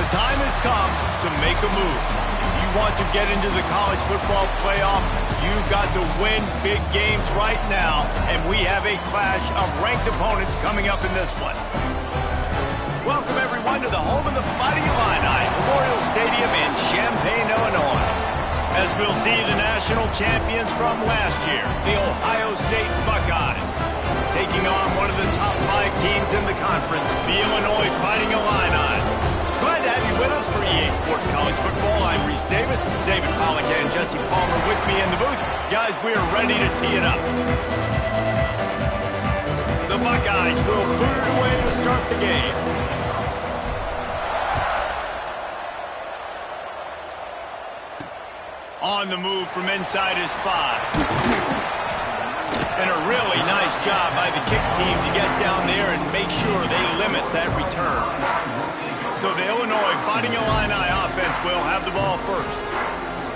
the time has come to make a move. If you want to get into the college football playoff, you've got to win big games right now, and we have a clash of ranked opponents coming up in this one. Welcome, everyone, to the home of the Fighting Illini, Memorial Stadium in Champaign, Illinois. As we'll see the national champions from last year, the Ohio State Buckeyes, taking on one of the top 5 teams in the conference, the Illinois Fighting Illini. Glad to have you with us for EA Sports College Football. I'm Reese Davis, David Pollack and Jesse Palmer with me in the booth. Guys, we are ready to tee it up. The Buckeyes will boot it away to start the game. On the move from inside his 5. And a really nice job by the kick team to get down there and make sure they limit that return. So the Illinois Fighting Illini offense will have the ball first.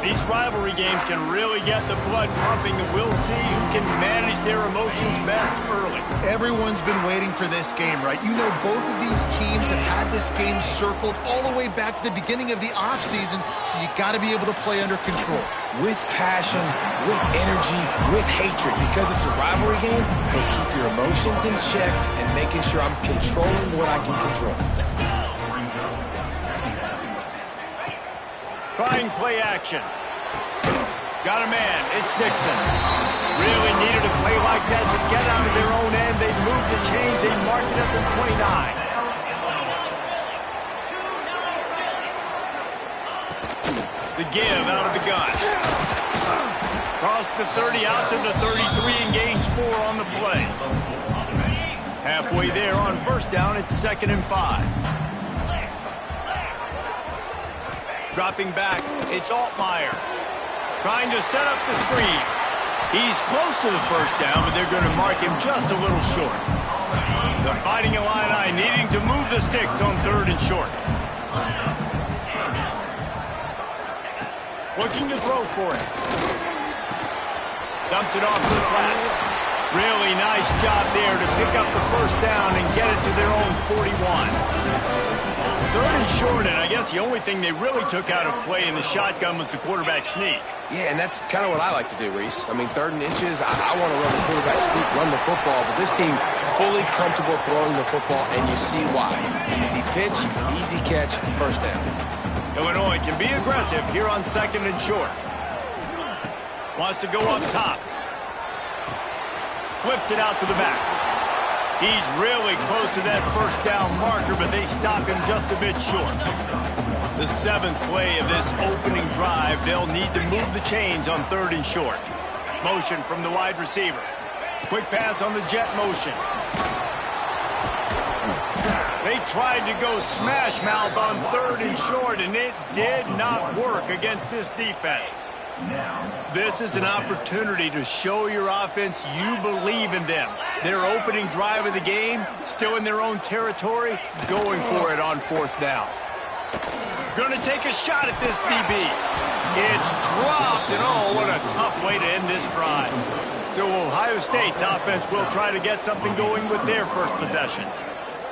These rivalry games can really get the blood pumping, and we'll see who can manage their emotions best early. Everyone's been waiting for this game, right? You know, both of these teams have had this game circled all the way back to the beginning of the offseason, so you got to be able to play under control. With passion, with energy, with hatred, because it's a rivalry game, but keep your emotions in check and making sure I'm controlling what I can control. Trying play action. Got a man. It's Dixon. Really needed a play like that to get out of their own end. They moved the chains. They marked it at the 29. The give out of the gun. Cross the 30 out to the 33 and gains 4 on the play. Halfway there on first down. It's 2nd and 5. Dropping back, it's Altmaier. Trying to set up the screen. He's close to the first down, but they're going to mark him just a little short. The Fighting Illini needing to move the sticks on 3rd and short. Looking to throw for it. Dumps it off to the flats. Really nice job there to pick up the first down and get it to their own 41. 3rd and short, and I guess the only thing they really took out of play in the shotgun was the quarterback sneak. Yeah, and that's kind of what I like to do, Reese. I mean, 3rd and inches, I want to run the quarterback sneak, run the football, but this team fully comfortable throwing the football, and you see why. Easy pitch, easy catch, first down. Illinois can be aggressive here on 2nd and short. Wants to go up top. Flips it out to the back. He's really close to that first down marker, but they stop him just a bit short. The 7th play of this opening drive, they'll need to move the chains on 3rd and short. Motion from the wide receiver. Quick pass on the jet motion. They tried to go smash mouth on 3rd and short, and it did not work against this defense. This is an opportunity to show your offense you believe in them. Their opening drive of the game, still in their own territory, going for it on 4th down. Going to take a shot at this DB. It's dropped, and oh, what a tough way to end this drive. So Ohio State's offense will try to get something going with their first possession.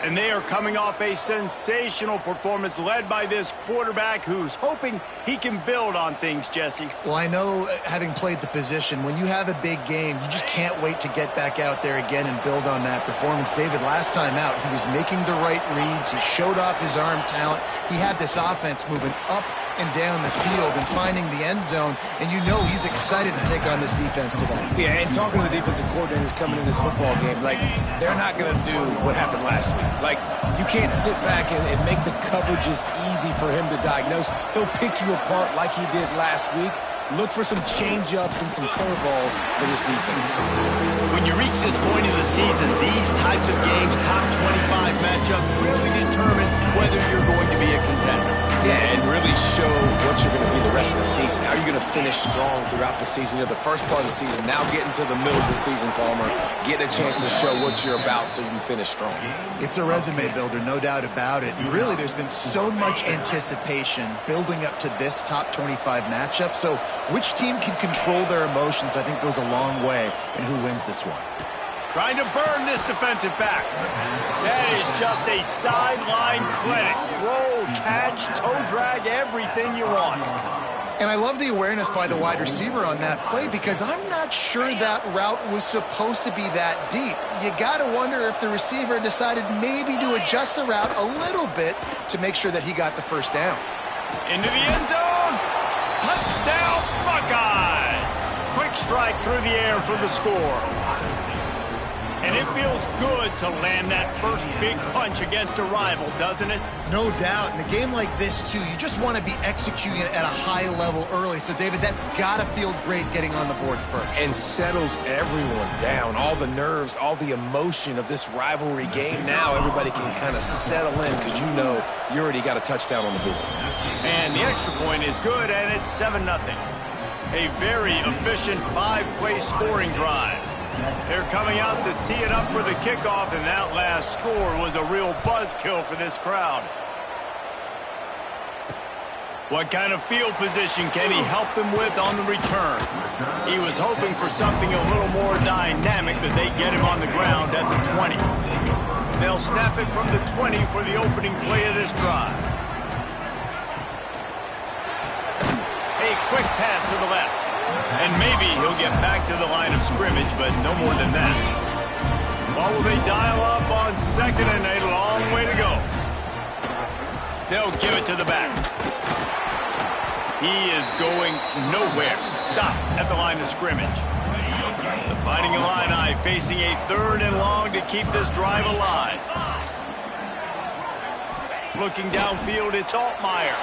And they are coming off a sensational performance led by this quarterback who's hoping he can build on things, Jesse. Well, I know, having played the position, when you have a big game, you just can't wait to get back out there again and build on that performance. David, last time out, he was making the right reads. He showed off his arm talent. He had this offense moving up and down the field and finding the end zone, and you know he's excited to take on this defense today. Yeah, and talking to the defensive coordinators coming in this football game, like, they're not going to do what happened last week. Like, you can't sit back and make the coverages easy for him to diagnose. He'll pick you apart like he did last week. Look for some change-ups and some curveballs for this defense. When you reach this point of the season, these types of games, top 25 matchups, really determine whether you're going to be a contender. Yeah, and really show what you're going to be the rest of the season. How are you going to finish strong throughout the season? You know, the first part of the season, now getting to the middle of the season, Palmer, getting a chance to show what you're about so you can finish strong. It's a resume builder, no doubt about it. And really, there's been so much anticipation building up to this top 25 matchup. So which team can control their emotions, I think, goes a long way in who wins this one. Trying to burn this defensive back. That is just a sideline clinic. Throw, catch, toe drag, everything you want. And I love the awareness by the wide receiver on that play because I'm not sure that route was supposed to be that deep. You got to wonder if the receiver decided maybe to adjust the route a little bit to make sure that he got the first down. Into the end zone. Touchdown, Buckeyes. Quick strike through the air for the score. And it feels good to land that first big punch against a rival, doesn't it? No doubt. In a game like this, too, you just want to be executing it at a high level early. So, David, that's got to feel great getting on the board first. And settles everyone down. All the nerves, all the emotion of this rivalry game. Now everybody can kind of settle in because you know you already got a touchdown on the board. And the extra point is good, and it's 7-0. A very efficient 5-play scoring drive. They're coming out to tee it up for the kickoff, and that last score was a real buzzkill for this crowd. What kind of field position can he help them with on the return? He was hoping for something a little more dynamic, that they get him on the ground at the 20. They'll snap it from the 20 for the opening play of this drive. A quick pass to the left. And maybe he'll get back to the line of scrimmage, but no more than that. Or will they dial up on second and a long way to go? They'll give it to the back. He is going nowhere. Stop at the line of scrimmage. The Fighting Illini facing a 3rd and long to keep this drive alive. Looking downfield, it's Altmaier.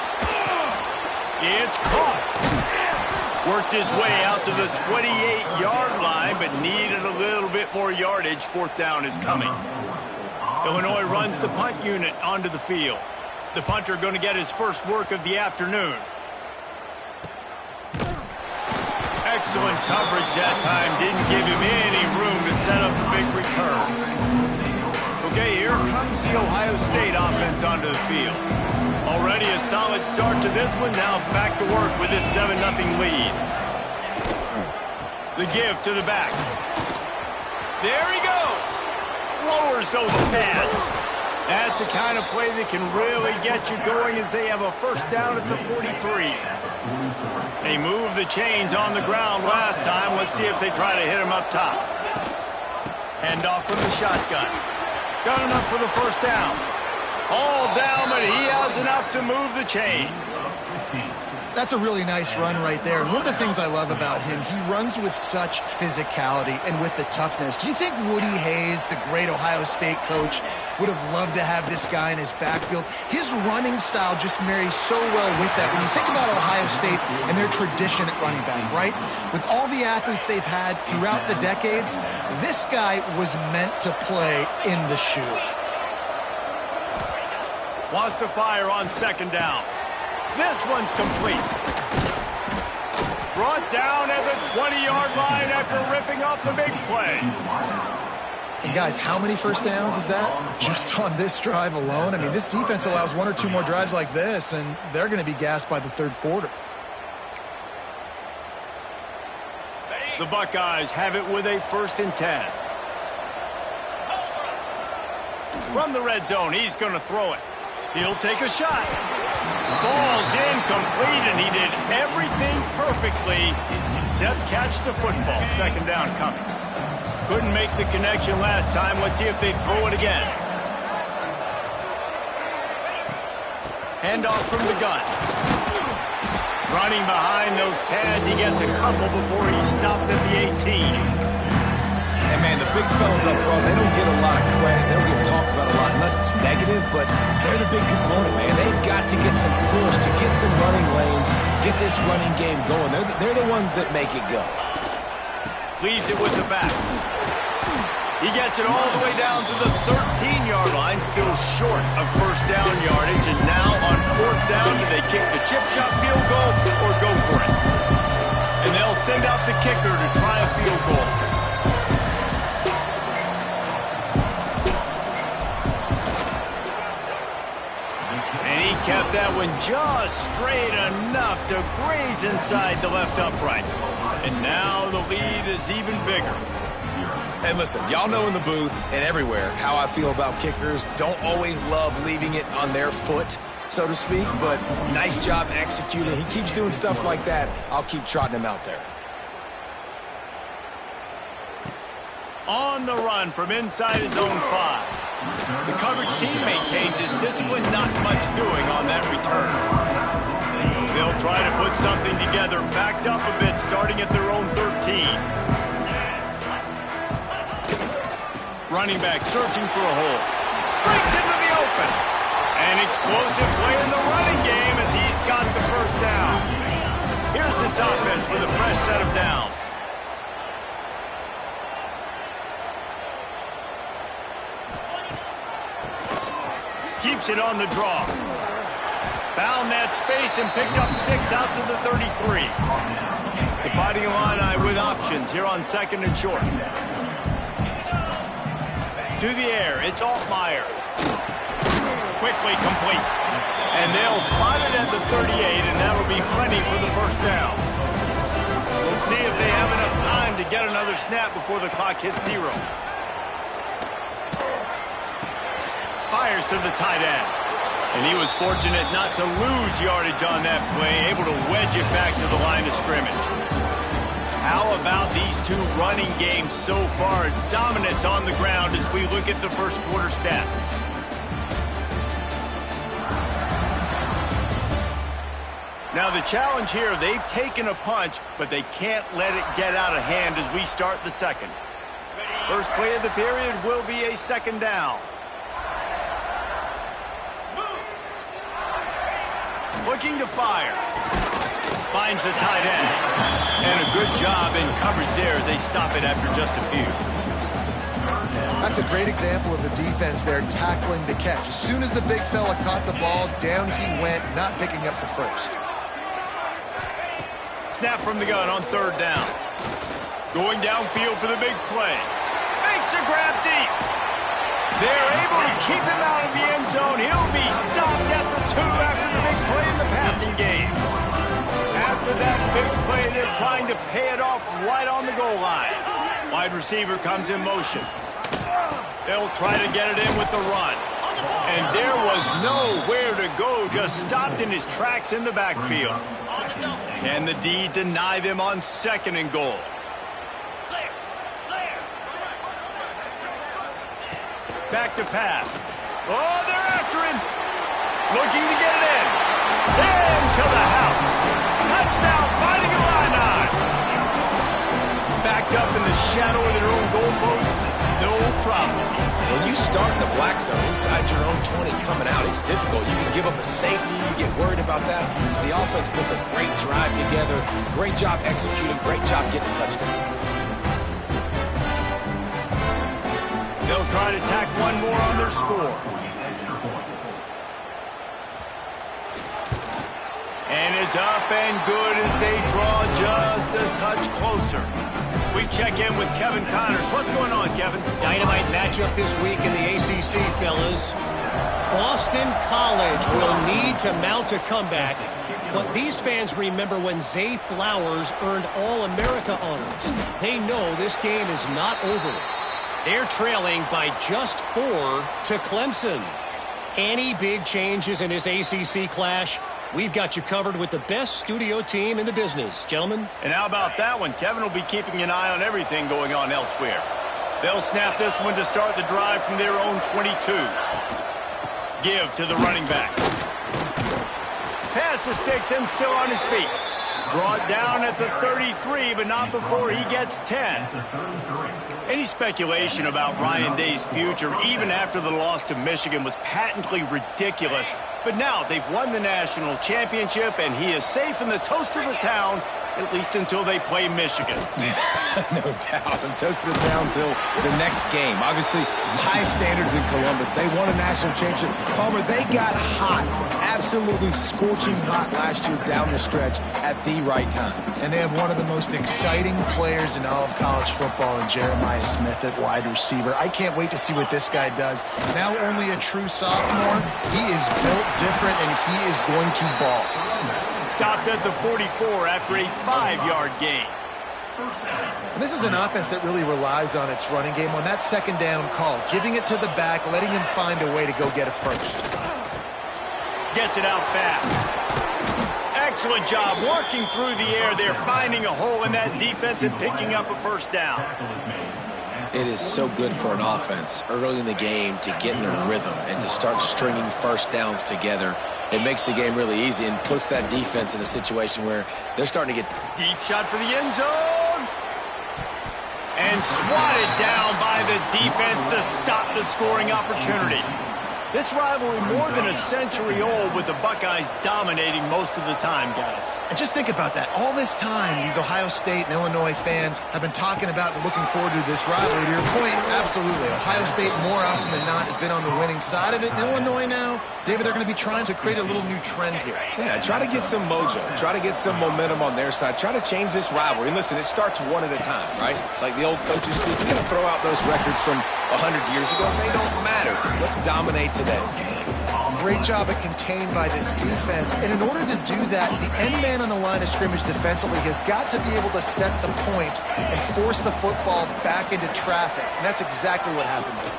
It's caught. Worked his way out to the 28-yard line, but needed a little bit more yardage. 4th down is coming. Illinois runs the punt unit onto the field. The punter going to get his first work of the afternoon. Excellent coverage that time. Didn't give him any room to set up a big return. Okay, here comes the Ohio State offense onto the field. Already a solid start to this one. Now back to work with this 7-0 lead. The give to the back. There he goes. Lowers those pads. That's the kind of play that can really get you going as they have a first down at the 43. They moved the chains on the ground last time. Let's see if they try to hit him up top. Handoff from the shotgun. Got enough for the first down. All down, but he has enough to move the chains. That's a really nice run right there. And one of the things I love about him, he runs with such physicality and with the toughness. Do you think Woody Hayes, the great Ohio State coach, would have loved to have this guy in his backfield? His running style just marries so well with that. When you think about Ohio State and their tradition at running back, right? With all the athletes they've had throughout the decades, this guy was meant to play in the shoe. Wants to fire on 2nd down. This one's complete. Brought down at the 20-yard line after ripping off the big play. And guys, how many first downs is that? Just on this drive alone? I mean, this defense allows 1 or 2 more drives like this, and they're going to be gassed by the 3rd quarter. The Buckeyes have it with a 1st and 10. From the red zone, he's going to throw it. He'll take a shot. Falls incomplete, and he did everything perfectly except catch the football. 2nd down coming. Couldn't make the connection last time. Let's see if they throw it again. Handoff from the gun. Running behind those pads, he gets a couple before he stopped at the 18. And, man, the big fellas up front, they don't get a lot of credit. They don't get talked about a lot unless it's negative, but they're the big component, man. They've got to get some push, to get some running lanes, get this running game going. They're the ones that make it go. Leaves it with the back. He gets it all the way down to the 13-yard line, still short of first down yardage. And now on 4th down, do they kick the chip shot field goal or go for it? And they'll send out the kicker to try a field goal. And he kept that one just straight enough to graze inside the left upright. And now the lead is even bigger. Hey, listen, y'all know in the booth and everywhere how I feel about kickers. Don't always love leaving it on their foot, so to speak, but nice job executing. He keeps doing stuff like that. I'll keep trotting him out there. On the run from inside his own 5. The coverage team maintains his discipline, not much doing on that return. They'll try to put something together, backed up a bit, starting at their own 13. Running back searching for a hole. Breaks into the open. An explosive play in the running game as he's got the first down. Here's this offense with a fresh set of downs. Keeps it on the draw. Found that space and picked up 6 out to the 33. The Fighting Illini with options here on 2nd and short. To the air, it's Altmaier. Quickly complete. And they'll spot it at the 38, and that'll be plenty for the first down. We'll see if they have enough time to get another snap before the clock hits 0. Fires to the tight end. And he was fortunate not to lose yardage on that play, able to wedge it back to the line of scrimmage. How about these two running games so far? Dominance on the ground as we look at the first quarter stats. Now the challenge here, they've taken a punch, but they can't let it get out of hand as we start the second. First play of the period will be a 2nd down. Looking to fire. Finds the tight end. And a good job in coverage there as they stop it after just a few. That's a great example of the defense there tackling the catch. As soon as the big fella caught the ball, down he went, not picking up the first. Snap from the gun on 3rd down. Going downfield for the big play. Makes a grab deep. They're able to keep him out of the end zone. He'll be stopped at the 2 after the big play in the passing game. After that big play, they're trying to pay it off right on the goal line. Wide receiver comes in motion. They'll try to get it in with the run. And there was nowhere to go, just stopped in his tracks in the backfield. Can the D deny them on 2nd and goal? Back to pass. Oh, they're after him. Looking to get it in. Into the house. Touchdown, Fighting Illini. Backed up in the shadow of their own goalpost. No problem. When you start in the black zone inside your own 20 coming out, it's difficult. You can give up a safety. You get worried about that. The offense puts a great drive together. Great job executing. Great job getting a touchdown. They'll try to tack one more on their score. And it's up and good as they draw just a touch closer. We check in with Kevin Connors. What's going on, Kevin? Dynamite matchup this week in the ACC, fellas. Boston College will need to mount a comeback. But these fans remember when Zay Flowers earned All-America honors. They know this game is not over. They're trailing by just 4 to Clemson. Any big changes in this ACC clash? We've got you covered with the best studio team in the business, gentlemen. And how about that one? Kevin will be keeping an eye on everything going on elsewhere. They'll snap this one to start the drive from their own 22. Give to the running back. Pass the sticks and still on his feet. Brought down at the 33, but not before he gets 10. Any speculation about Ryan Day's future, even after the loss to Michigan, was patently ridiculous. But now they've won the national championship, and he is safe in the toast of the town, at least until they play Michigan. No doubt. I'm toast of the town until the next game. Obviously, high standards in Columbus. They won a national championship. Palmer, they got hot, absolutely scorching hot last year down the stretch at the right time. And they have one of the most exciting players in all of college football in Jeremiah Smith at wide receiver. I can't wait to see what this guy does. Now only a true sophomore, he is built different, and he is going to ball. Stopped at the 44 after a 5-yard gain. And this is an offense that really relies on its running game on that second down call, giving it to the back, letting him find a way to go get a first. Gets it out fast. Excellent job working through the air there, finding a hole in that defense and picking up a first down. It is so good for an offense early in the game to get in a rhythm and to start stringing first downs together. It makes the game really easy and puts that defense in a situation where they're starting to get... Deep shot for the end zone. And swatted down by the defense to stop the scoring opportunity. This rivalry more than a century old with the Buckeyes dominating most of the time, guys. And just think about that. All this time, these Ohio State and Illinois fans have been talking about and looking forward to this rivalry. To your point, absolutely. Ohio State, more often than not, has been on the winning side of it. And Illinois now, David, they're going to be trying to create a little new trend here. Yeah, try to get some mojo. Try to get some momentum on their side. Try to change this rivalry. And listen, it starts one at a time, right? Like the old coaches speak, you're going to throw out those records from 100 years ago. They don't matter. Let's dominate today. Great job at contained by this defense. And in order to do that, the end man on the line of scrimmage defensively has got to be able to set the point and force the football back into traffic. And that's exactly what happened there.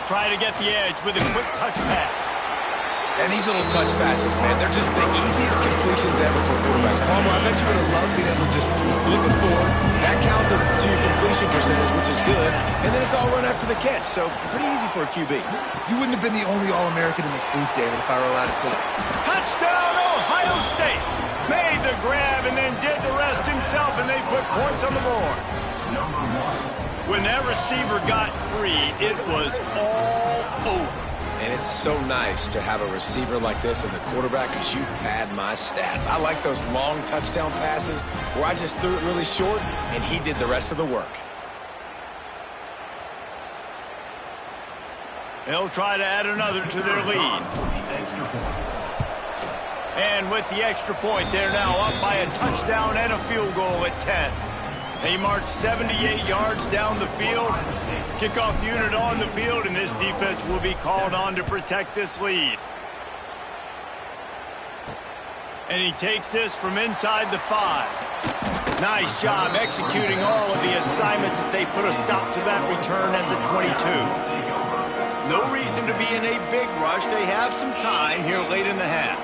Try to get the edge with a quick touch pass. And these little touch passes, man, they're just the easiest completions ever for quarterbacks. Palmer, I bet you would have loved being able to just flip it forward. That counts as to your completion percentage, which is good. And then it's all run after the catch, so pretty easy for a QB. You wouldn't have been the only All-American in this booth, David, if I were allowed to put it. Touchdown, Ohio State! Made the grab and then did the rest himself, and they put points on the board. When that receiver got free, it was all over. And it's so nice to have a receiver like this as a quarterback because you pad my stats. I like those long touchdown passes where I just threw it really short and he did the rest of the work. They'll try to add another to their lead. And with the extra point, they're now up by a touchdown and a field goal at 10. They march 78 yards down the field. Kickoff unit on the field, and this defense will be called on to protect this lead. And he takes this from inside the 5. Nice job executing all of the assignments as they put a stop to that return at the 22. No reason to be in a big rush. They have some time here late in the half.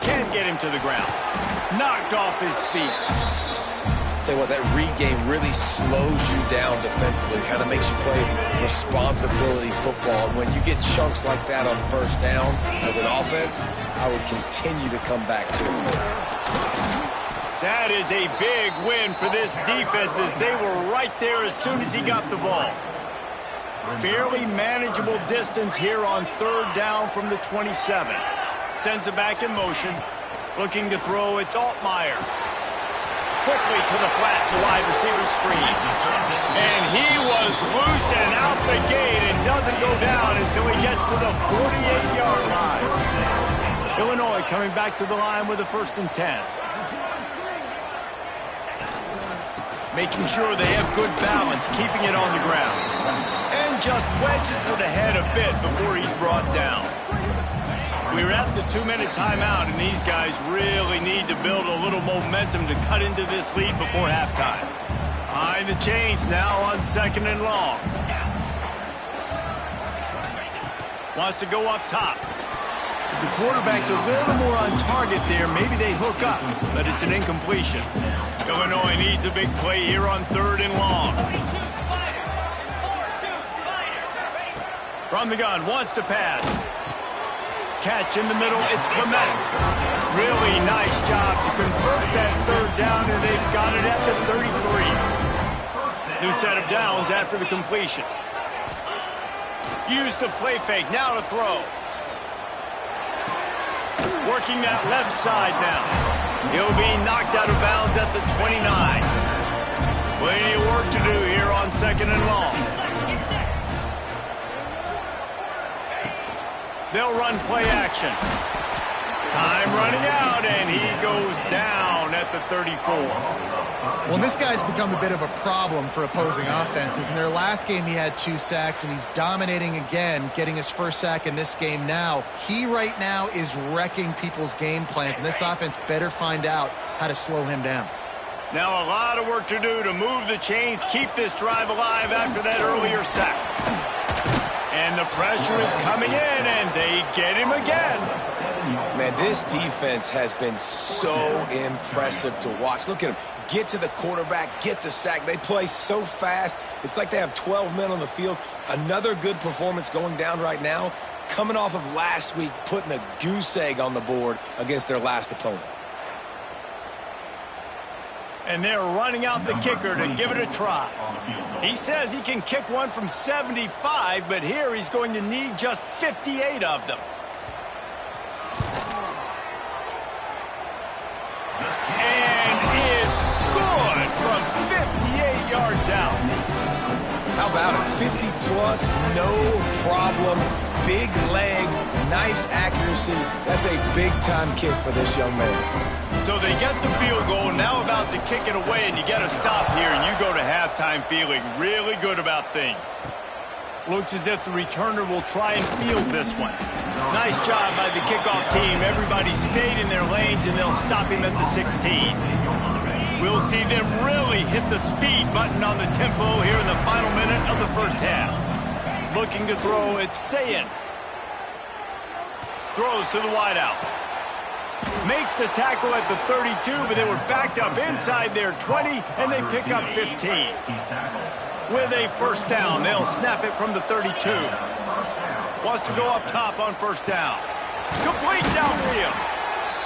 Can't get him to the ground. Knocked off his feet. Tell you what, that read game really slows you down defensively. Kind of makes you play responsibility football. And when you get chunks like that on first down as an offense, I would continue to come back to it. That is a big win for this defense as they were right there as soon as he got the ball. Fairly manageable distance here on third down from the 27. Sends it back in motion. Looking to throw, it's Altmaier. Quickly to the flat, the wide receiver screen. And he was loose and out the gate and doesn't go down until he gets to the 48-yard line. Illinois coming back to the line with a 1st and 10. Making sure they have good balance, keeping it on the ground. And just wedges it ahead a bit before he's brought down. We're at the 2-minute timeout, and these guys really need to build a little momentum to cut into this lead before halftime. Behind the chains now on 2nd and long. Wants to go up top. If the quarterback's a little more on target there, maybe they hook up, but it's an incompletion. Illinois needs a big play here on 3rd and long. From the gun, wants to pass. Catch in the middle, it's Clement. Really nice job to convert that 3rd down, and they've got it at the 33. New set of downs after the completion. Use the play fake, now to throw. Working that left side now. He'll be knocked out of bounds at the 29. Plenty of work to do here on 2nd and long. They'll run play action. Time running out, and he goes down at the 34. Well, this guy's become a bit of a problem for opposing offenses. In their last game, he had 2 sacks, and he's dominating again, getting his first sack in this game now. He right now is wrecking people's game plans, and this offense better find out how to slow him down. Now a lot of work to do to move the chains, keep this drive alive after that earlier sack. And the pressure is coming in, and they get him again. Man, this defense has been so impressive to watch. Look at him. Get to the quarterback, get the sack. They play so fast. It's like they have 12 men on the field. Another good performance going down right now. Coming off of last week, putting a goose egg on the board against their last opponent. And they're running out the kicker to give it a try. He says he can kick one from 75, but here he's going to need just 58 of them. And it's good from 58 yards out. How about it? 50-plus, no problem. Big leg, nice accuracy. That's a big-time kick for this young man. So they get the field goal, now about to kick it away, and you get a stop here, and you go to halftime feeling really good about things. Looks as if the returner will try and field this one. Nice job by the kickoff team. Everybody stayed in their lanes, and they'll stop him at the 16. We'll see them really hit the speed button on the tempo here in the final minute of the first half. Looking to throw, it's Sayin. Throws to the wideout. Makes the tackle at the 32, but they were backed up inside their 20, and they pick up 15. With a first down, they'll snap it from the 32. Wants to go up top on first down. Complete downfield.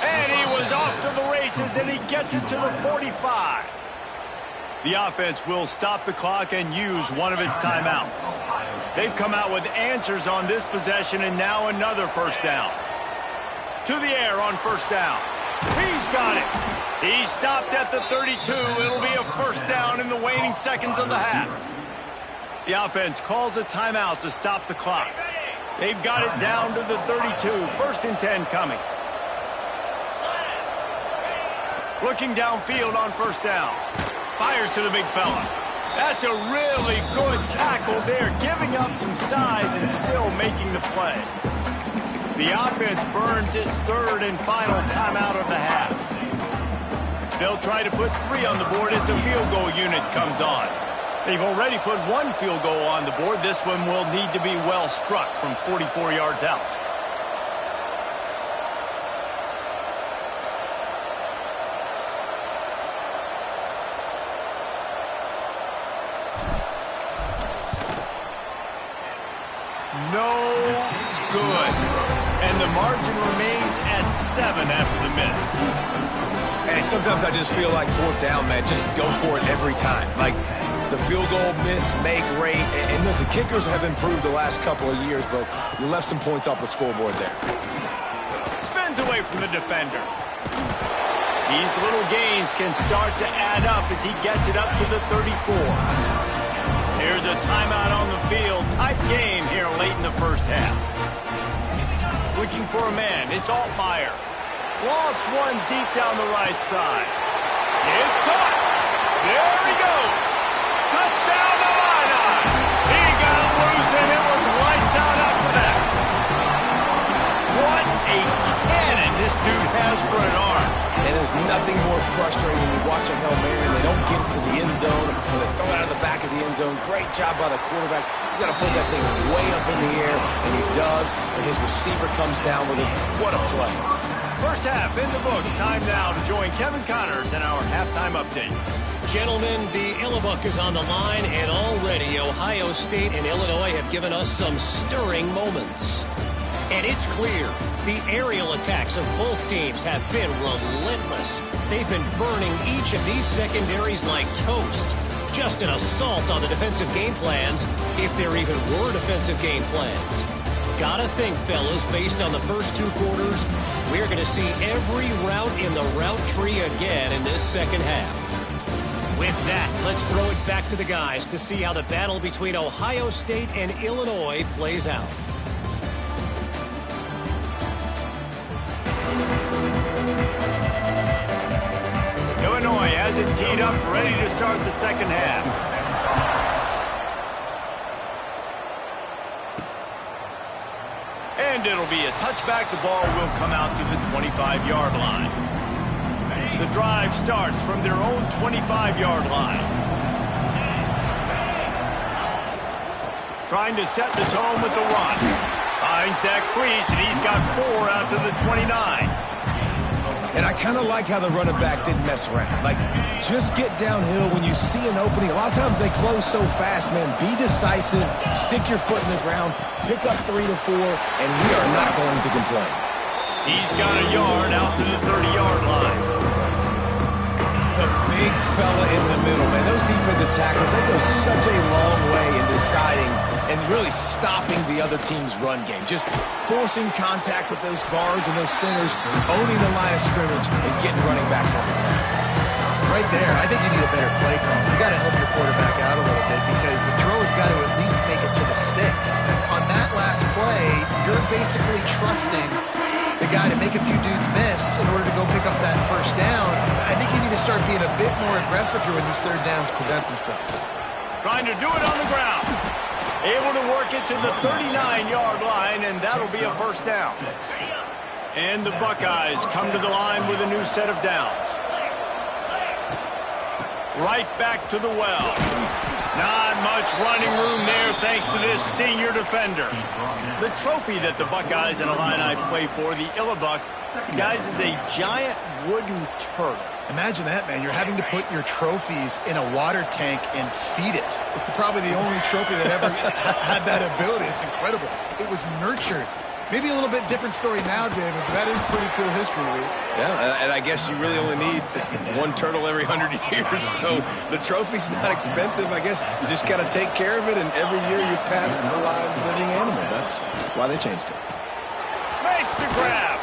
And he was off to the races, and he gets it to the 45. The offense will stop the clock and use one of its timeouts. They've come out with answers on this possession, and now another first down. To the air on first down. He's got it. He stopped at the 32. It'll be a first down in the waning seconds of the half. The offense calls a timeout to stop the clock. They've got it down to the 32. First and 10 coming. Looking downfield on first down. Fires to the big fella. That's a really good tackle there, giving up some size and still making the play. The offense burns its third and final timeout of the half. They'll try to put 3 on the board as the field goal unit comes on. They've already put 1 field goal on the board. This one will need to be well struck from 44 yards out. No good. And the margin remains at 7 after the miss. And sometimes I just feel like fourth down, man. Just go for it every time. Like the field goal miss, make rate. And listen, kickers have improved the last couple of years, but you left some points off the scoreboard there. Spins away from the defender. These little gains can start to add up as he gets it up to the 34. Here's a timeout on the field. Tight game here late in the first half. Looking for a man. It's Altmaier. Lost one deep down the right side. It's caught. There he goes. Touchdown to Illini. He got it loose, and it was lights out after that. What a cannon this dude has for an arm. And there's nothing more frustrating when you watch a Hail Mary and they don't get it to the end zone, or they throw it out of the back of the end zone. Great job by the quarterback. You got to put that thing way up in the air, and he does, and his receiver comes down with it. What a play. First half in the books. Time now to join Kevin Connors in our halftime update. Gentlemen, the Illibuck is on the line, and already Ohio State and Illinois have given us some stirring moments. And it's clear, the aerial attacks of both teams have been relentless. They've been burning each of these secondaries like toast. Just an assault on the defensive game plans, if there even were defensive game plans. Gotta think, fellas, based on the first 2 quarters, we're going to see every route in the route tree again in this second half. With that, let's throw it back to the guys to see how the battle between Ohio State and Illinois plays out. Illinois has it teed up, ready to start the second half. And it'll be a touchback. The ball will come out to the 25-yard line. The drive starts from their own 25-yard line. Trying to set the tone with the run. Finds that crease, and he's got 4 out to the 29. And I kind of like how the running back didn't mess around. Like, just get downhill when you see an opening. A lot of times they close so fast, man. Be decisive, stick your foot in the ground, pick up 3 to 4, and we are not going to complain. He's got a yard out to the 30-yard line. The big fella in the middle, man. Those defensive tackles, they go such a long way in deciding and really stopping the other team's run game. Just forcing contact with those guards and those centers, owning the line of scrimmage, and getting running backs on the ground. Right there, I think you need a better play call. You got to help your quarterback out a little bit because the throw's got to at least make it to the sticks. On that last play, you're basically trusting the guy to make a few dudes miss in order to go pick up that first down. I think you need to start being a bit more aggressive here when these third downs present themselves. Trying to do it on the ground. Able to work it to the 39-yard line, and that'll be a first down. And the Buckeyes come to the line with a new set of downs. Right back to the well. Not much running room there thanks to this senior defender. The trophy that the Buckeyes and Illini play for, the Illabuck, guys, is a giant wooden turtle. Imagine that, man. You're having to put your trophies in a water tank and feed it. It's probably the only trophy that ever had that ability. It's incredible. It was nurtured. Maybe a little bit different story now, David, but that is pretty cool history, Reese. Yeah, and I guess you really only need one turtle every 100 years, so the trophy's not expensive. I guess you just got to take care of it, and every year you pass a live living animal. That's why they changed it. Makes the grab.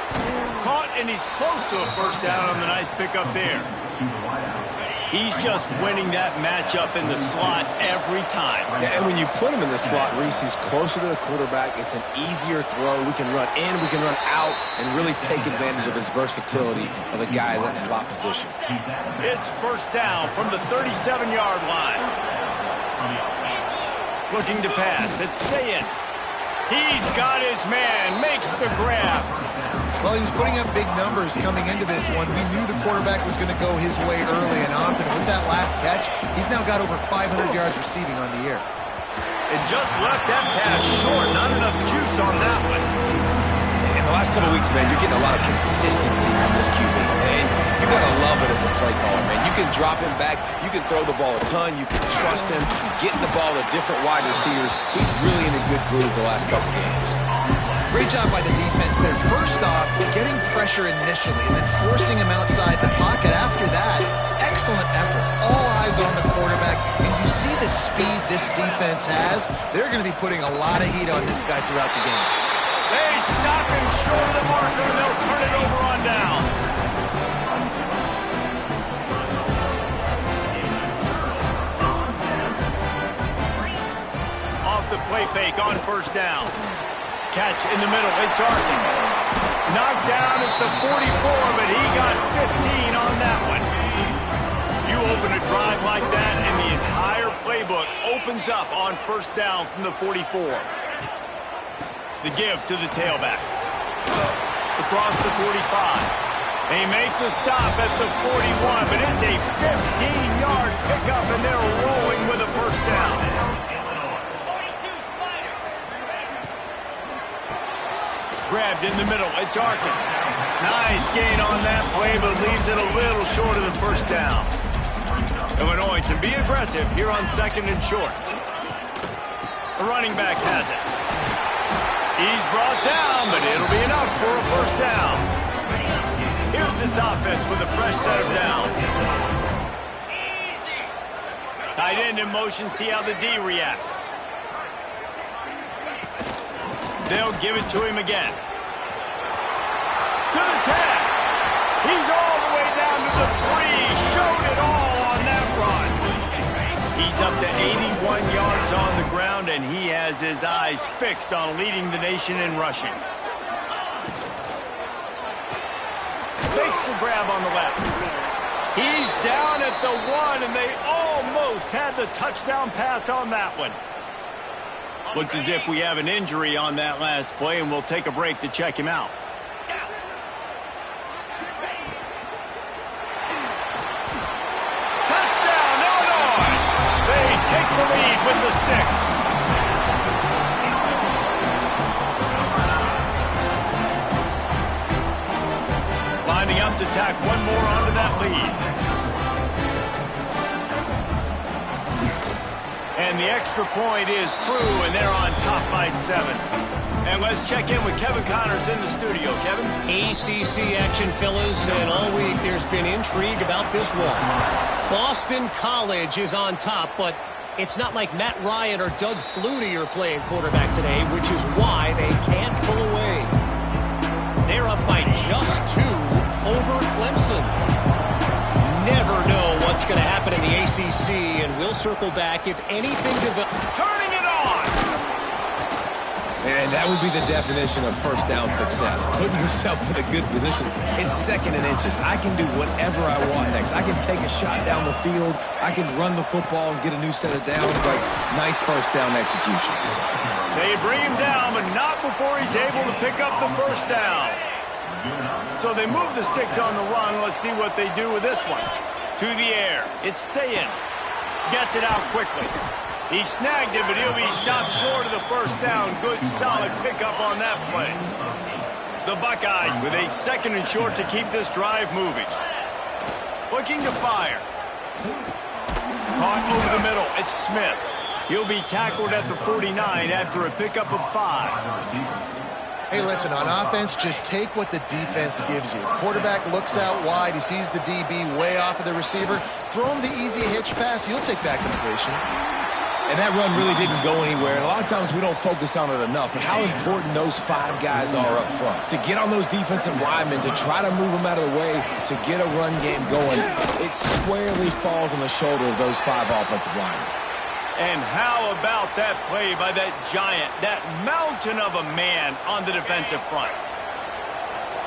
Caught, and he's close to a first down on the nice pickup there. He's just winning that matchup in the slot every time. Yeah, and when you put him in the slot, Reese, he's closer to the quarterback. It's an easier throw. We can run in, we can run out, and really take advantage of his versatility of the guy in that slot position. It's first down from the 37-yard line. Looking to pass. It's Sayin. He's got his man. Makes the grab. Well, he was putting up big numbers coming into this one. We knew the quarterback was going to go his way early and often. With that last catch, he's now got over 500 yards receiving on the year. And just left that pass short. Not enough juice on that one. In the last couple of weeks, man, you're getting a lot of consistency from this QB. And you got to love it as a play caller, man. You can drop him back. You can throw the ball a ton. You can trust him. Getting the ball to different wide receivers. He's really in a good groove the last couple of games. Great job by the defense there. First off, getting pressure initially and then forcing him outside the pocket. After that, excellent effort. All eyes on the quarterback. And you see the speed this defense has. They're going to be putting a lot of heat on this guy throughout the game. They stop him short of the marker, and they'll turn it over on down. Off the play fake on first down. Catch in the middle. It's Arkin. Knocked down at the 44, but he got 15 on that one. You open a drive like that, and the entire playbook opens up on first down from the 44. The give to the tailback. Across the 45. They make the stop at the 41, but it's a 15-yard pickup, and they're rolling with a first down. Grabbed in the middle. It's Arkin. Nice gain on that play, but leaves it a little short of the first down. Illinois can be aggressive here on second and short. The running back has it. He's brought down, but it'll be enough for a first down. Here's this offense with a fresh set of downs. Tight end in motion, see how the D reacts. They'll give it to him again. To the 10. He's all the way down to the 3. Showed it all on that run. He's up to 81 yards on the ground, and he has his eyes fixed on leading the nation in rushing. Makes the grab on the left. He's down at the 1, and they almost had the touchdown pass on that one. Looks as if we have an injury on that last play, and we'll take a break to check him out. Touchdown, Illinois! They take the lead with the 6. Lining up to tack one more onto that lead. And the extra point is true, and they're on top by 7. And let's check in with Kevin Connors in the studio. Kevin? ACC action, fellas, and all week there's been intrigue about this one. Boston College is on top, but it's not like Matt Ryan or Doug Flutie are playing quarterback today, which is why they can't pull away. They're up by just 2 over Clemson. Never know what's going to happen in the ACC, and we'll circle back if anything develops. Turning it on! And that would be the definition of first down success. Putting yourself in a good position. It's 2nd and inches. I can do whatever I want next. I can take a shot down the field. I can run the football and get a new set of downs. Like, nice first down execution. They bring him down, but not before he's able to pick up the first down. So they move the sticks on the run. Let's see what they do with this one. To the air. It's Sayin. Gets it out quickly. He snagged it, but he'll be stopped short of the first down. Good, solid pickup on that play. The Buckeyes with a 2nd and short to keep this drive moving. Looking to fire. Caught over the middle. It's Smith. He'll be tackled at the 49 after a pickup of 5. Hey, listen, on offense, just take what the defense gives you. Quarterback looks out wide. He sees the DB way off of the receiver. Throw him the easy hitch pass. You'll take that completion. And that run really didn't go anywhere. And a lot of times we don't focus on it enough, but how important those 5 guys are up front. To get on those defensive linemen, to try to move them out of the way, to get a run game going, it squarely falls on the shoulder of those 5 offensive linemen. And how about that play by that giant, that mountain of a man on the defensive front?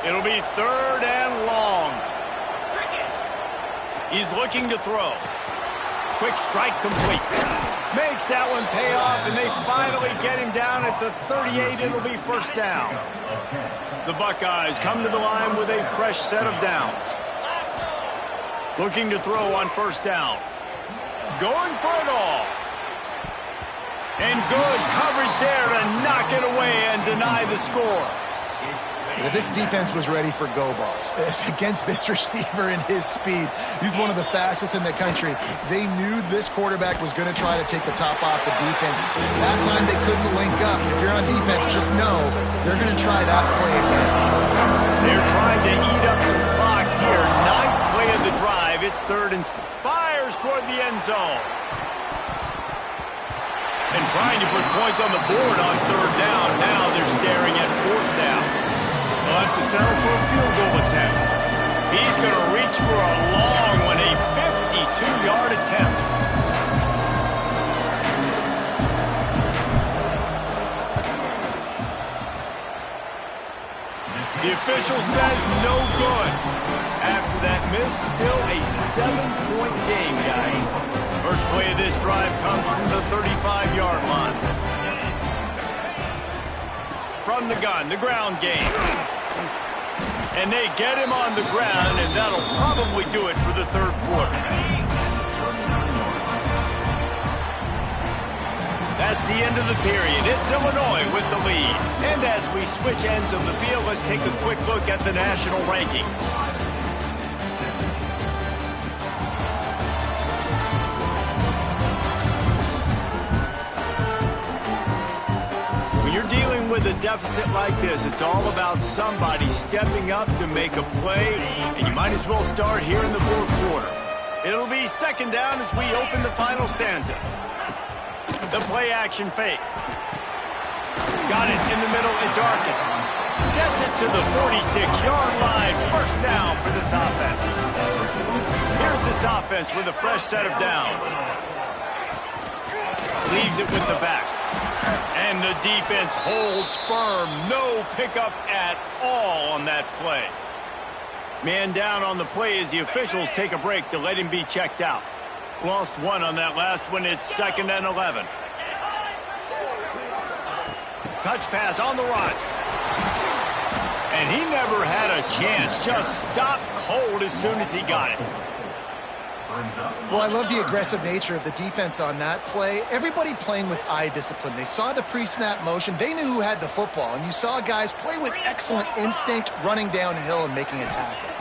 It'll be 3rd and long. He's looking to throw. Quick strike complete. Makes that one pay off, and they finally get him down at the 38. It'll be first down. The Buckeyes come to the line with a fresh set of downs. Looking to throw on first down. Going for it all. And good coverage there to knock it away and deny the score. Well, this defense was ready for go balls. Against this receiver and his speed, he's one of the fastest in the country. They knew this quarterback was going to try to take the top off the defense. That time they couldn't link up. If you're on defense, just know they're going to try that play again. They're trying to eat up some clock here. 9th play of the drive. It's 3rd and fires toward the end zone. And trying to put points on the board on 3rd down. Now they're staring at 4th down. They'll have to settle for a field goal attempt. He's going to reach for a long one, a 52-yard attempt. The official says no good. After that miss, still a 7-point game, guys. First play of this drive comes from the 35-yard line. From the gun, the ground game. And they get him on the ground, and that'll probably do it for the 3rd quarter. That's the end of the period. It's Illinois with the lead. And as we switch ends of the field, let's take a quick look at the national rankings. When you're dealing with a deficit like this, it's all about somebody stepping up to make a play, and you might as well start here in the 4th quarter. It'll be 2nd down as we open the final stanza. The play action fake. Got it in the middle. It's Arkin. Gets it to the 46-yard line. First down for this offense. Here's this offense with a fresh set of downs. Leaves it with the back. And the defense holds firm. No pickup at all on that play. Man down on the play as the officials take a break to let him be checked out. Lost one on that last one. It's 2nd and 11. Touch pass on the run. And he never had a chance. Just stopped cold as soon as he got it. Well, I love the aggressive nature of the defense on that play. Everybody playing with eye discipline. They saw the pre-snap motion. They knew who had the football. And you saw guys play with excellent instinct, running downhill and making a tackle.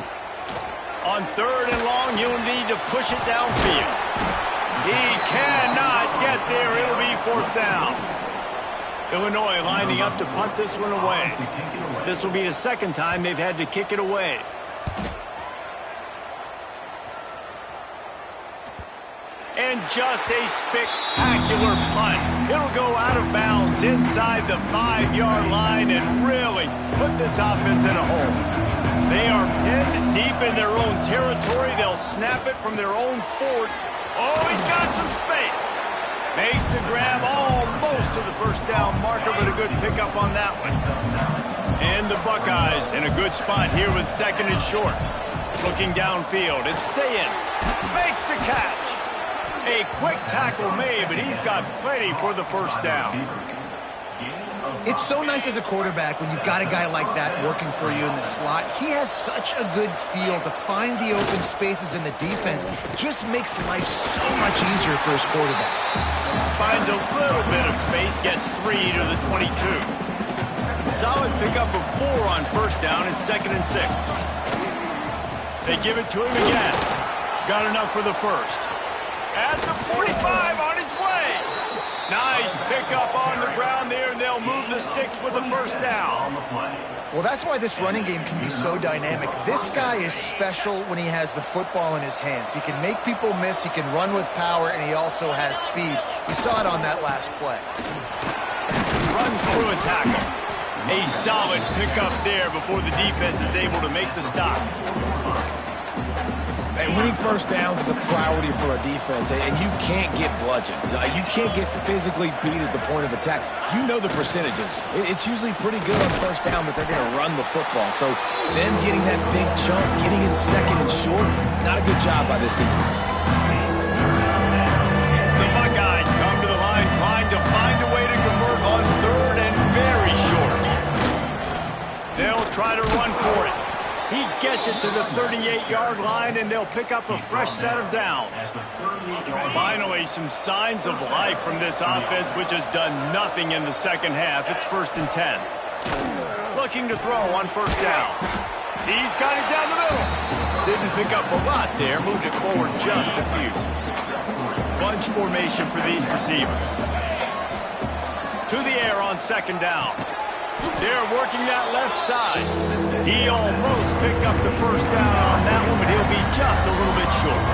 On 3rd and long, you'll need to push it downfield. He cannot get there. It'll be 4th down. Illinois lining up to punt this one away. This will be the 2nd time they've had to kick it away. And just a spectacular punt. It'll go out of bounds inside the 5-yard line and really put this offense in a hole. They are pinned deep in their own territory. They'll snap it from their own fort. Oh, he's got some space. Makes the grab almost to the 1st down marker, but a good pickup on that one. And the Buckeyes in a good spot here with 2nd and short. Looking downfield, it's Sayin. Makes the catch. A quick tackle made, but he's got plenty for the 1st down. It's so nice as a quarterback when you've got a guy like that working for you in the slot. He has such a good feel to find the open spaces in the defense. Just makes life so much easier for his quarterback. Finds a little bit of space, gets 3 to the 22. Solid pickup of 4 on 1st down. It's 2nd and 6. They give it to him again. Got enough for the 1st. At the 45 on his way. Nice pickup on the ground there, and they'll move the sticks with the 1st down. Well, that's why this running game can be so dynamic. This guy is special when he has the football in his hands. He can make people miss, he can run with power, and he also has speed. You saw it on that last play. Runs through a tackle. A solid pickup there before the defense is able to make the stop. And winning 1st downs is a priority for a defense, and you can't get bludgeoned. You can't get physically beat at the point of attack. You know the percentages. It's usually pretty good on 1st down that they're going to run the football. So them getting that big chunk, getting in 2nd and short, not a good job by this defense. The Buckeyes come to the line trying to find a way to convert on 3rd and very short. They'll try to run for it. He gets it to the 38-yard line, and they'll pick up a fresh set of downs. Finally, some signs of life from this offense, which has done nothing in the 2nd half. It's 1st and 10. Looking to throw on 1st down. He's got it down the middle. Didn't pick up a lot there. Moved it forward just a few. Bunch formation for these receivers. To the air on 2nd down. They're working that left side. He almost picked up the 1st down on that one, but he'll be just a little bit short.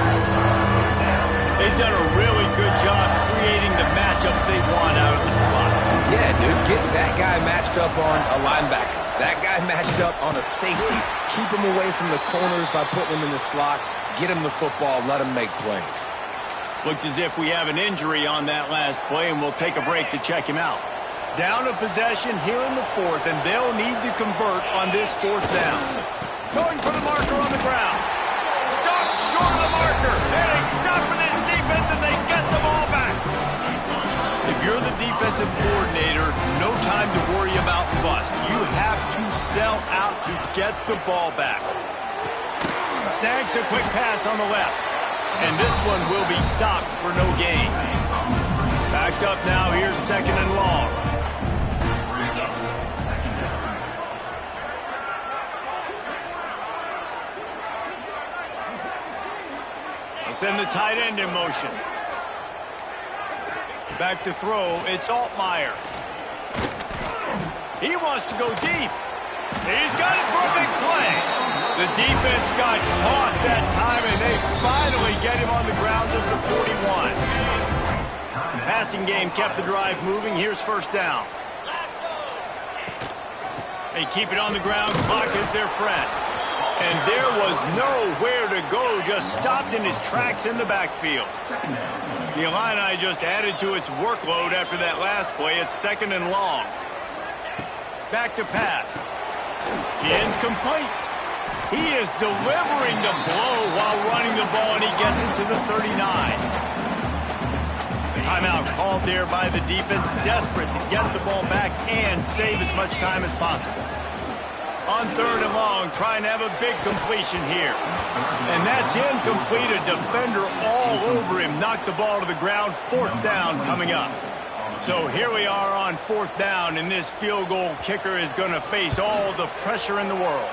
They've done a really good job creating the matchups they want out of the slot. Yeah, dude, get that guy matched up on a linebacker. That guy matched up on a safety. Keep him away from the corners by putting him in the slot. Get him the football, let him make plays. Looks as if we have an injury on that last play, and we'll take a break to check him out. Down to possession here in the 4th, and they'll need to convert on this 4th down. Going for the marker on the ground. Stop short of the marker. And they stop for this defense, and they get the ball back. If you're the defensive coordinator, no time to worry about bust. You have to sell out to get the ball back. Snags a quick pass on the left. And this one will be stopped for no gain. Backed up now, here's 2nd and long. Send the tight end in motion. Back to throw, it's Altmaier. He wants to go deep. He's got it for a big play. The defense got caught that time, and they finally get him on the ground at the 41. Passing game kept the drive moving. Here's 1st down. They keep it on the ground. Clock is their friend. And there was nowhere to go, just stopped in his tracks in the backfield. The Illini just added to its workload after that last play. It's 2nd and long. Back to pass. He ends complete. He is delivering the blow while running the ball, and he gets it to the 39. Timeout called there by the defense, desperate to get the ball back and save as much time as possible. On 3rd and long, trying to have a big completion here. And that's incomplete. A defender all over him. Knocked the ball to the ground. 4th down coming up. So here we are on 4th down, and this field goal kicker is going to face all the pressure in the world.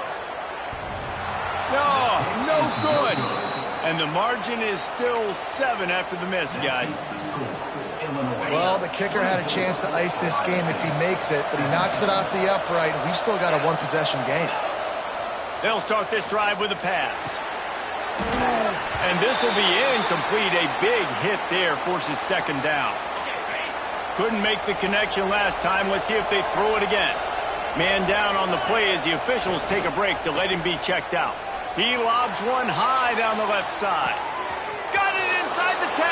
No good. And the margin is still 7 after the miss, guys. Well, the kicker had a chance to ice this game if he makes it, but he knocks it off the upright, and we've still got a one-possession game. They'll start this drive with a pass. And this will be incomplete. A big hit there forces 2nd down. Couldn't make the connection last time. Let's see if they throw it again. Man down on the play as the officials take a break to let him be checked out. He lobs one high down the left side. Got it inside the 10.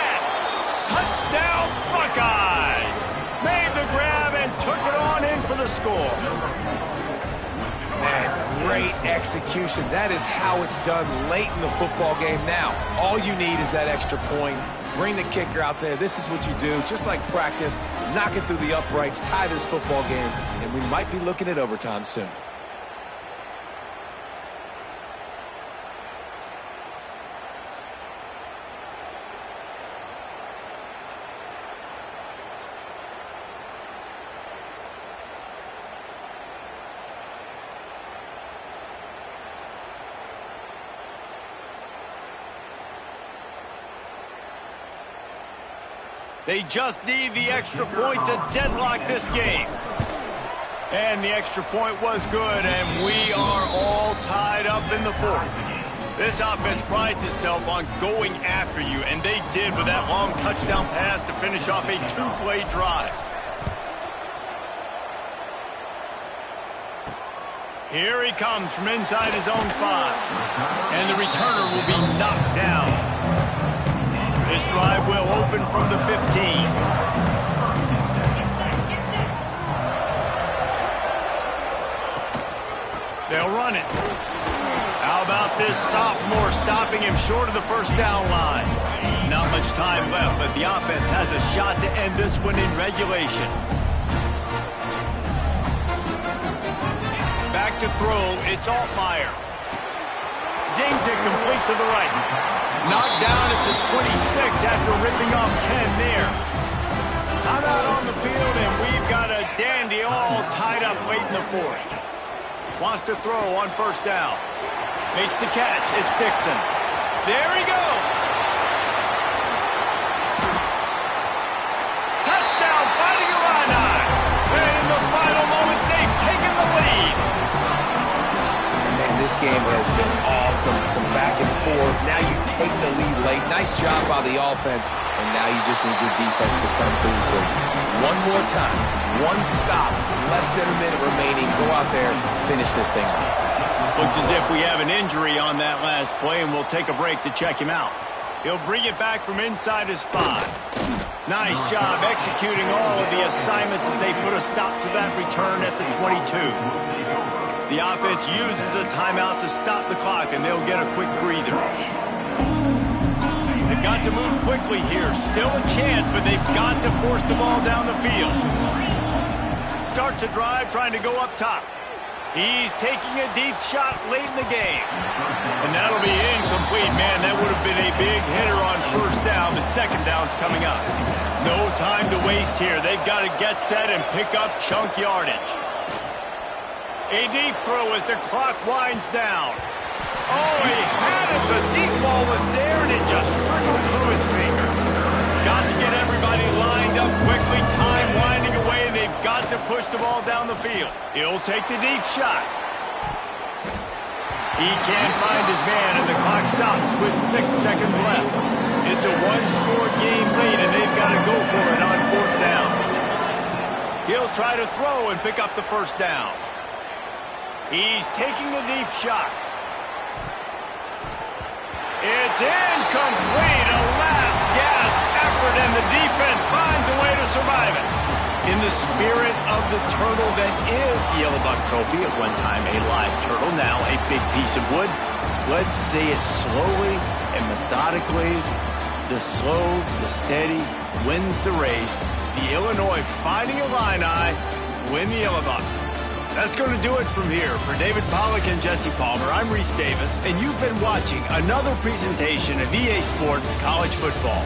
Touchdown, Buckeyes! Made the grab and took it on in for the score. Man, great execution. That is how it's done late in the football game. Now, all you need is that extra point. Bring the kicker out there. This is what you do. Just like practice, knock it through the uprights, tie this football game, and we might be looking at overtime soon. They just need the extra point to deadlock this game. And the extra point was good, and we are all tied up in the 4th. This offense prides itself on going after you, and they did with that long touchdown pass to finish off a 2-play drive. Here he comes from inside his own 5. And the returner will be knocked down. This drive will open from the 15. They'll run it. How about this sophomore stopping him short of the 1st down line? Not much time left, but the offense has a shot to end this one in regulation. Back to throw, it's Altmaier. Zings it complete to the right. Knocked down at the 26 after ripping off 10 there. Timeout on the field, and we've got a dandy all tied up late in the 4th. Wants to throw on 1st down. Makes the catch. It's Dixon. There he goes. Touchdown, Fighting Illini. And in the final moments, they've taken the lead. Man, this game has been awesome. Some back and forth. Now you take the lead late. Nice job by the offense. And now you just need your defense to come through for you. One more time. One stop. Less than a minute remaining. Go out there and finish this thing off. Looks as if we have an injury on that last play, and we'll take a break to check him out. He'll bring it back from inside his 5. Nice job executing all of the assignments as they put a stop to that return at the 22. The offense uses a timeout to stop the clock, and they'll get a quick breather. They've got to move quickly here. Still a chance, but they've got to force the ball down the field. Starts a drive trying to go up top. He's taking a deep shot late in the game. And that'll be incomplete. Man, that would have been a big hitter on 1st down, but 2nd down's coming up. No time to waste here. They've got to get set and pick up chunk yardage. A deep throw as the clock winds down. Oh, he had it. The deep ball was there, and it just trickled through his fingers. Got to get everybody lined up quickly. Time winding away. They've got to push the ball down the field. He'll take the deep shot. He can't find his man, and the clock stops with 6 seconds left. It's a one-score game late, and they've got to go for it on 4th down. He'll try to throw and pick up the 1st down. He's taking the deep shot. It's incomplete. A last gasp effort, and the defense finds a way to survive it. In the spirit of the turtle that is the Yellow Buck Trophy, at one time a live turtle, now a big piece of wood, let's say it slowly and methodically. The slow, the steady wins the race. The Illinois Fighting Illini win the Yellow Buck. That's going to do it from here. For David Pollack and Jesse Palmer, I'm Reese Davis, and you've been watching another presentation of EA Sports College Football.